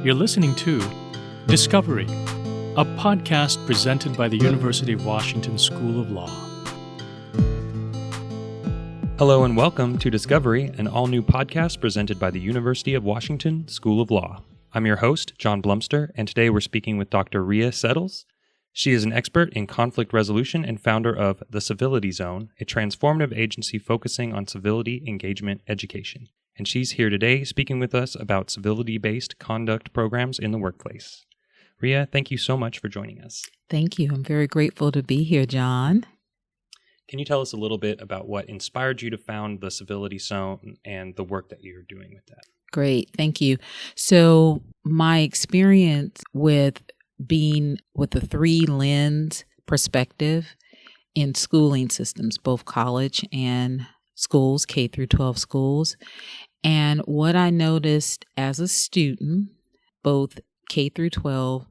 You're listening to Discovery, a podcast presented by the University of Washington School of Law. Hello and welcome to Discovery, an all-new podcast presented by the University of Washington School of Law. I'm your host, John Blumster, and today we're speaking with Dr. Rhea Settles. She is an expert in conflict resolution and founder of the Civility Zone, a transformative agency focusing on civility engagement education. And she's here today speaking with us about civility-based conduct programs in the workplace. Rhea, thank you so much for joining us. Thank you. I'm very grateful to be here, John. Can you tell us a little bit about what inspired you to found the Civility Zone and the work that you're doing with that? Great. Thank you. So my experience with being with the three lens perspective in schooling systems, both college and schools, K through 12 schools. And what I noticed as a student, both K through 12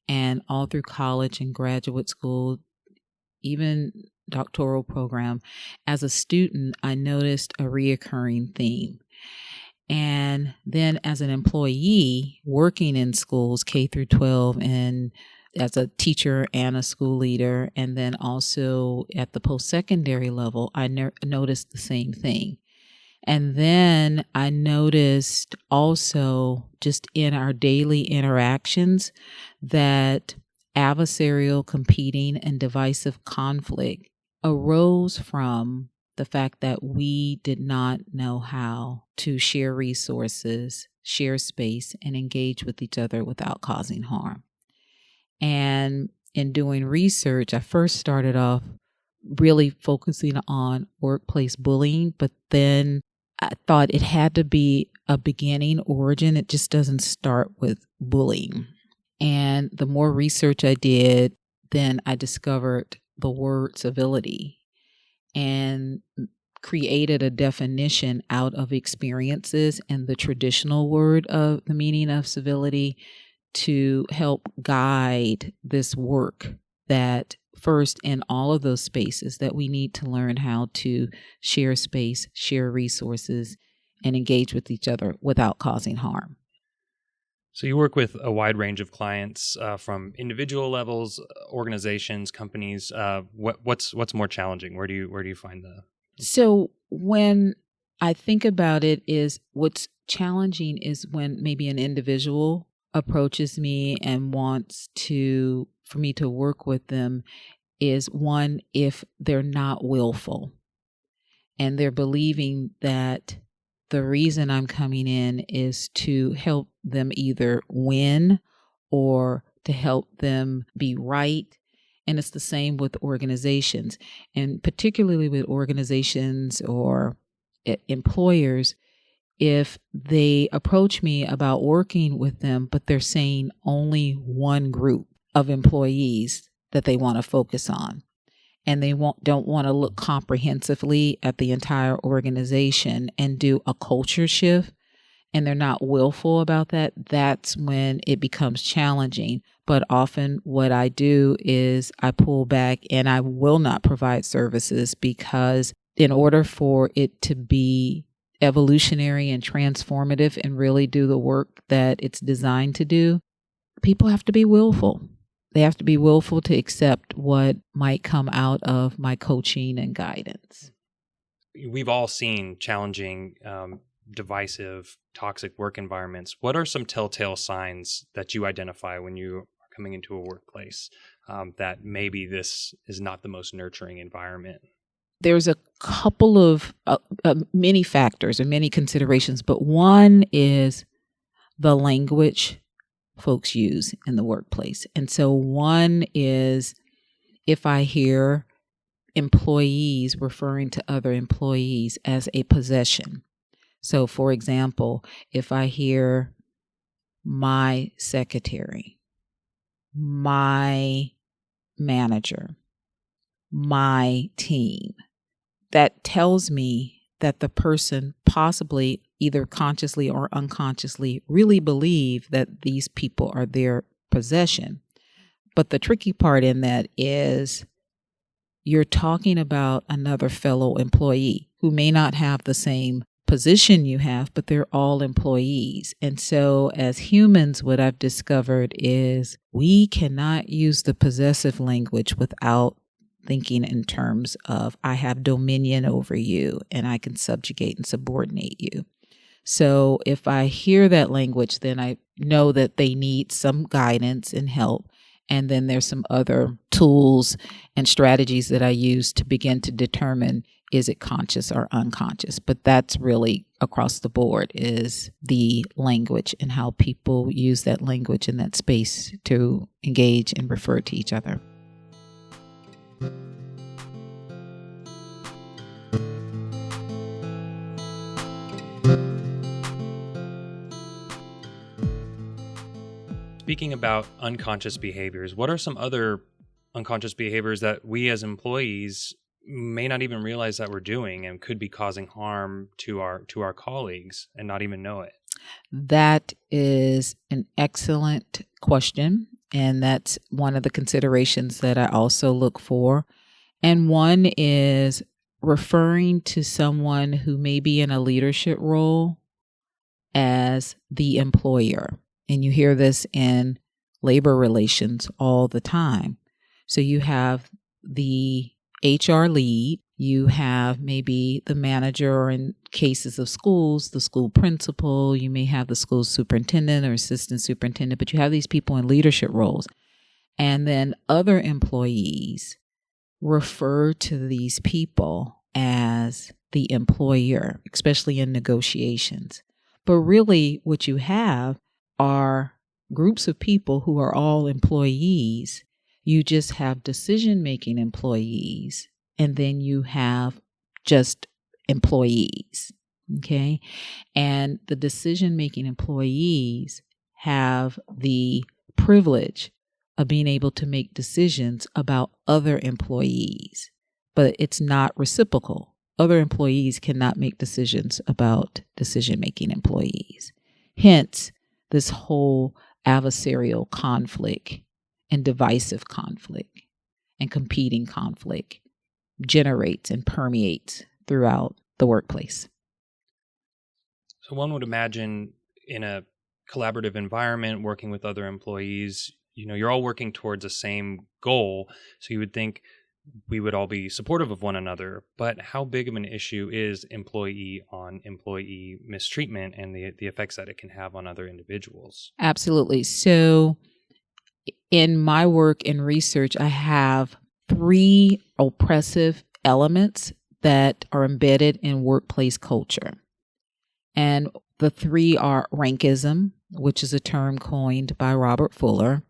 and all through college and graduate school, even doctoral program, as a student, I noticed a reoccurring theme. And then as an employee working in schools, K through 12, and as a teacher and a school leader, and then also at the post-secondary level, I noticed the same thing. And then I noticed also just in our daily interactions that adversarial, competing, and divisive conflict arose from the fact that we did not know how to share resources, share space, and engage with each other without causing harm. And in doing research, I first started off really focusing on workplace bullying, but then I thought it had to be a beginning origin. It just doesn't start with bullying. And the more research I did, then I discovered the word civility and created a definition out of experiences and the traditional word of the meaning of civility to help guide this work that first in all of those spaces that we need to learn how to share space, share resources, and engage with each other without causing harm. So you work with a wide range of clients from individual levels, organizations, companies. What's more challenging? Where do you find the? So when I think about it, is what's challenging is when maybe an individual approaches me and wants for me to work with them, is one, if they're not willful and they're believing that the reason I'm coming in is to help them either win or to help them be right. And it's the same with organizations, and particularly with organizations or employers. If they approach me about working with them, but they're saying only one group of employees that they want to focus on, and they don't want to look comprehensively at the entire organization and do a culture shift, and they're not willful about that, that's when it becomes challenging. But often what I do is I pull back and I will not provide services, because in order for it to be evolutionary and transformative and really do the work that it's designed to do, people have to be willful. They have to be willful to accept what might come out of my coaching and guidance. We've all seen challenging, divisive, toxic work environments. What are some telltale signs that you identify when you are coming into a workplace that maybe this is not the most nurturing environment? There's a couple of many factors or many considerations, but one is the language folks use in the workplace. And so one is if I hear employees referring to other employees as a possession. So for example, if I hear my secretary, my manager, my team, that tells me that the person possibly either consciously or unconsciously really believe that these people are their possession. But the tricky part in that is you're talking about another fellow employee who may not have the same position you have, but they're all employees. And so as humans, what I've discovered is we cannot use the possessive language without thinking in terms of I have dominion over you and I can subjugate and subordinate you. So if I hear that language, then I know that they need some guidance and help. And then there's some other tools and strategies that I use to begin to determine, is it conscious or unconscious? But that's really across the board, is the language and how people use that language in that space to engage and refer to each other. Speaking about unconscious behaviors, what are some other unconscious behaviors that we as employees may not even realize that we're doing and could be causing harm to our colleagues and not even know it? That is an excellent question. And that's one of the considerations that I also look for. And one is referring to someone who may be in a leadership role as the employer. And you hear this in labor relations all the time. So you have the HR lead, you have maybe the manager, or in cases of schools, the school principal, you may have the school superintendent or assistant superintendent, but you have these people in leadership roles. And then other employees refer to these people as the employer, especially in negotiations. But really what you have are groups of people who are all employees. You just have decision-making employees, and then you have just employees, okay? And the decision-making employees have the privilege of being able to make decisions about other employees, but it's not reciprocal. Other employees cannot make decisions about decision-making employees. Hence, this whole adversarial conflict and divisive conflict and competing conflict generates and permeates throughout the workplace. So one would imagine in a collaborative environment, working with other employees, you're all working towards the same goal. So you would think we would all be supportive of one another. But how big of an issue is employee on employee mistreatment and the effects that it can have on other individuals? Absolutely. So in my work and research, I have 3 oppressive elements that are embedded in workplace culture. And the 3 are rankism, which is a term coined by Robert Fuller.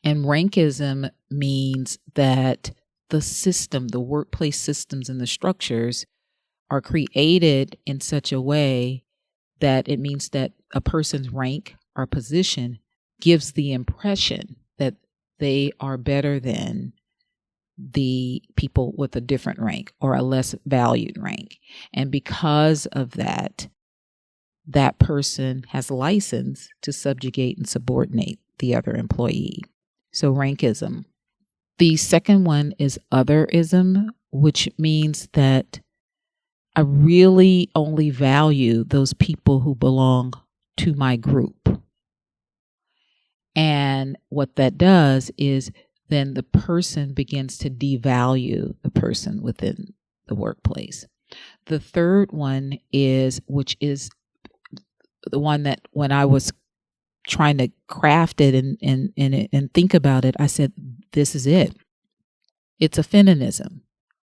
And rankism means that the system, the workplace systems and the structures are created in such a way that it means that a person's rank or position gives the impression that they are better than the people with a different rank or a less valued rank. And because of that, that person has license to subjugate and subordinate the other employee. So rankism. The second one is otherism, which means that I really only value those people who belong to my group. And what that does is then the person begins to devalue the person within the workplace. The third one is, which is the one that when I was trying to craft it and think about it, I said, this is it. It's a feminism,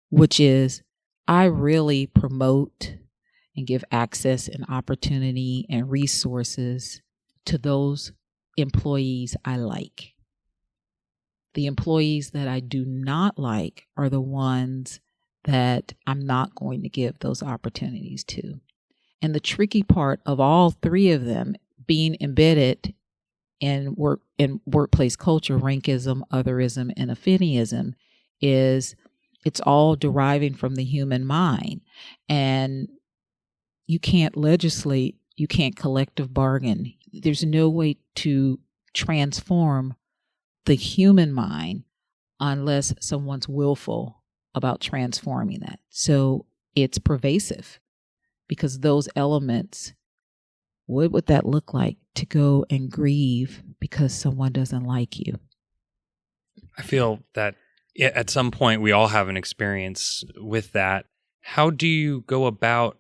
which is I really promote and give access and opportunity and resources to those employees I like. The employees that I do not like are the ones that I'm not going to give those opportunities to. And the tricky part of all 3 of them being embedded in workplace culture, rankism, otherism, and affinism, is it's all deriving from the human mind. And you can't legislate, you can't collective bargain. There's no way to transform the human mind unless someone's willful about transforming that. So it's pervasive. because those elements, what would that look like to go and grieve because someone doesn't like you? I feel that at some point we all have an experience with that. How do you go about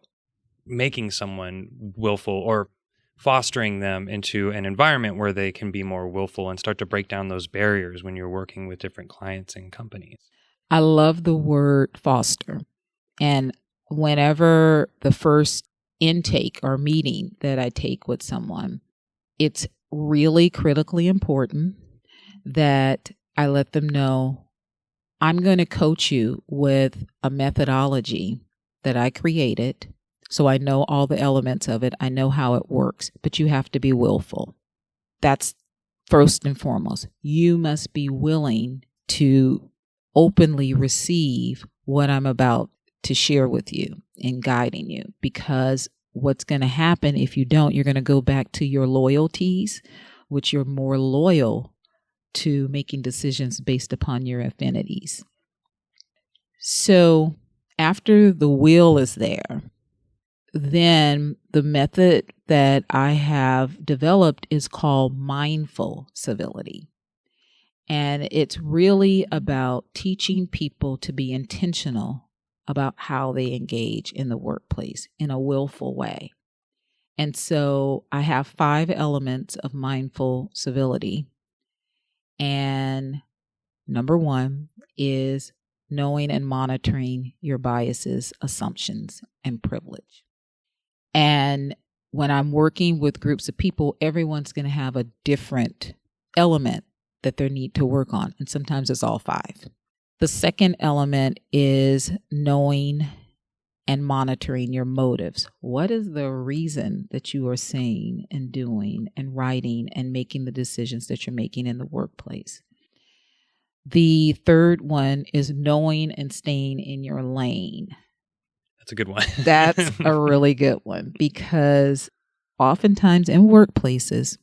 making someone willful or fostering them into an environment where they can be more willful and start to break down those barriers when you're working with different clients and companies? I love the word foster. And whenever the first intake or meeting that I take with someone, it's really critically important that I let them know I'm going to coach you with a methodology that I created. So I know all the elements of it. I know how it works, but you have to be willful. That's first and foremost. You must be willing to openly receive what I'm about to share with you and guiding you, because what's going to happen if you don't, you're going to go back to your loyalties, which you're more loyal to making decisions based upon your affinities. So after the will is there, then the method that I have developed is called mindful civility. And it's really about teaching people to be intentional about how they engage in the workplace in a willful way. And so I have 5 elements of mindful civility. And number 1 is knowing and monitoring your biases, assumptions, and privilege. And when I'm working with groups of people, everyone's going to have a different element that they need to work on. And sometimes it's all 5. The second element is knowing and monitoring your motives. What is the reason that you are saying and doing and writing and making the decisions that you're making in the workplace? The third one is knowing and staying in your lane. That's a good one. That's a really good one, because oftentimes in workplaces,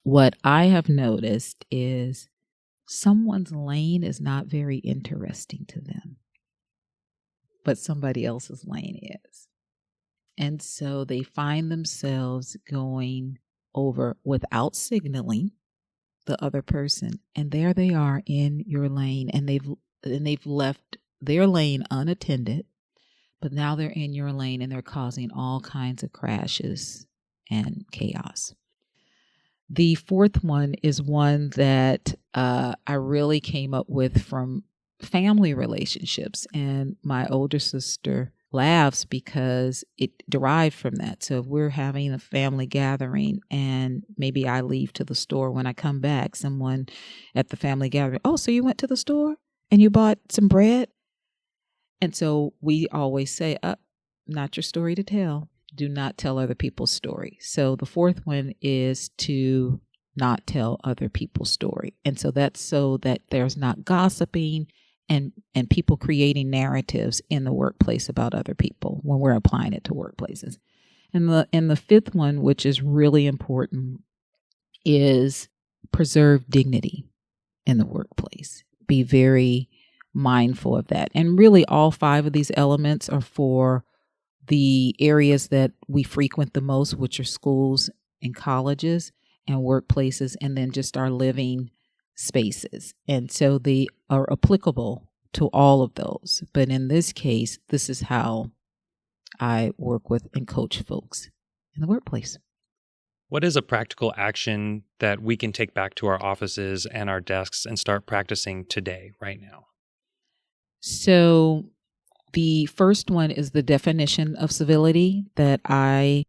what I have noticed is someone's lane is not very interesting to them, but somebody else's lane is. And so they find themselves going over without signaling the other person. And there they are in your lane, and they've left their lane unattended, but now they're in your lane and they're causing all kinds of crashes and chaos. The fourth one is one that I really came up with from family relationships. And my older sister laughs because it derived from that. So if we're having a family gathering and maybe I leave to the store, when I come back, someone at the family gathering, oh, so you went to the store and you bought some bread? And so we always say, not your story to tell. Do not tell other people's story. So the fourth one is to not tell other people's story. And so that's so that there's not gossiping and people creating narratives in the workplace about other people when we're applying it to workplaces. And the fifth one, which is really important, is preserve dignity in the workplace. Be very mindful of that. And really all 5 of these elements are for the areas that we frequent the most, which are schools and colleges and workplaces, and then just our living spaces. And so they are applicable to all of those. But in this case, this is how I work with and coach folks in the workplace. What is a practical action that we can take back to our offices and our desks and start practicing today, right now? So the first one is the definition of civility that I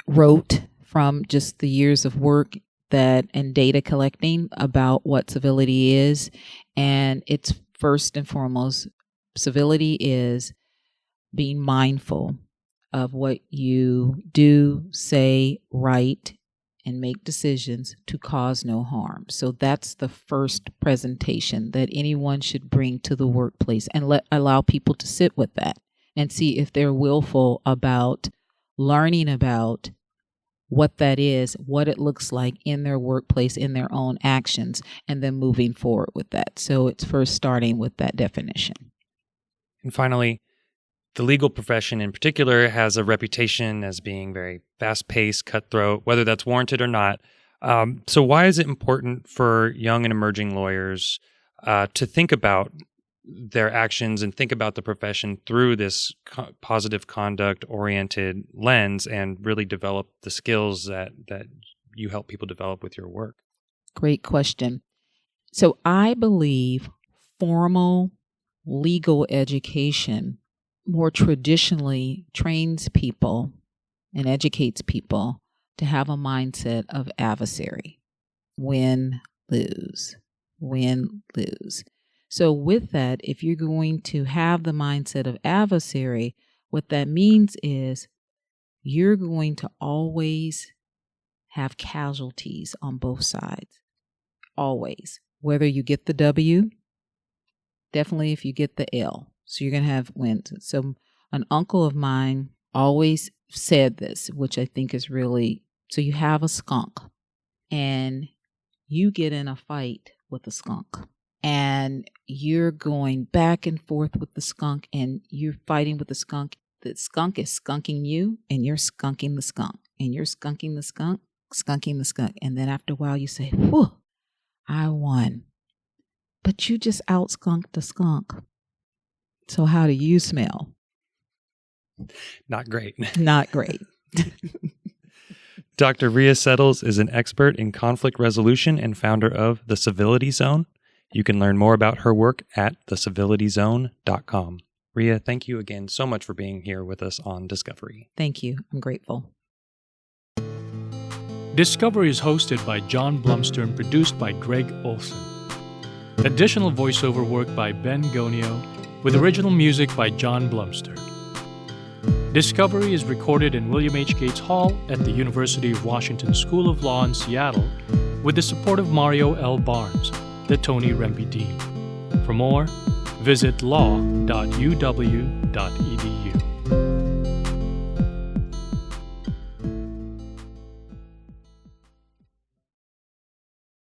wrote from just the years of work and data collecting about what civility is. And it's first and foremost, civility is being mindful of what you do, say, write, and make decisions to cause no harm. So that's the first presentation that anyone should bring to the workplace, and allow people to sit with that and see if they're willful about learning about what that is, what it looks like in their workplace, in their own actions, and then moving forward with that. So it's first starting with that definition. And finally, The legal profession in particular has a reputation as being very fast-paced, cutthroat, whether that's warranted or not. So why is it important for young and emerging lawyers to think about their actions and think about the profession through this positive conduct-oriented lens and really develop the skills that you help people develop with your work? Great question. So I believe formal legal education more traditionally trains people and educates people to have a mindset of adversary. Win, lose, win, lose. So with that, if you're going to have the mindset of adversary, what that means is you're going to always have casualties on both sides. Always. Whether you get the W, definitely if you get the L. So you're going to have wins. So an uncle of mine always said this, which I think is really, so you have a skunk and you get in a fight with a skunk and you're going back and forth with the skunk and you're fighting with the skunk. The skunk is skunking you and you're skunking the skunk and you're skunking the skunk, skunking the skunk. And then after a while you say, whew, I won. But you just out-skunked the skunk. So how do you smell? Not great. Not great. Dr. Rhea Settles is an expert in conflict resolution and founder of the Civility Zone. You can learn more about her work at thecivilityzone.com. Rhea, thank you again so much for being here with us on Discovery. Thank you. I'm grateful. Discovery is hosted by John Blumster and produced by Greg Olson. Additional voiceover work by Ben Gonio, with original music by John Blumster. Discovery is recorded in William H. Gates Hall at the University of Washington School of Law in Seattle with the support of Mario L. Barnes, the Tony Rempe Dean. For more, visit law.uw.edu.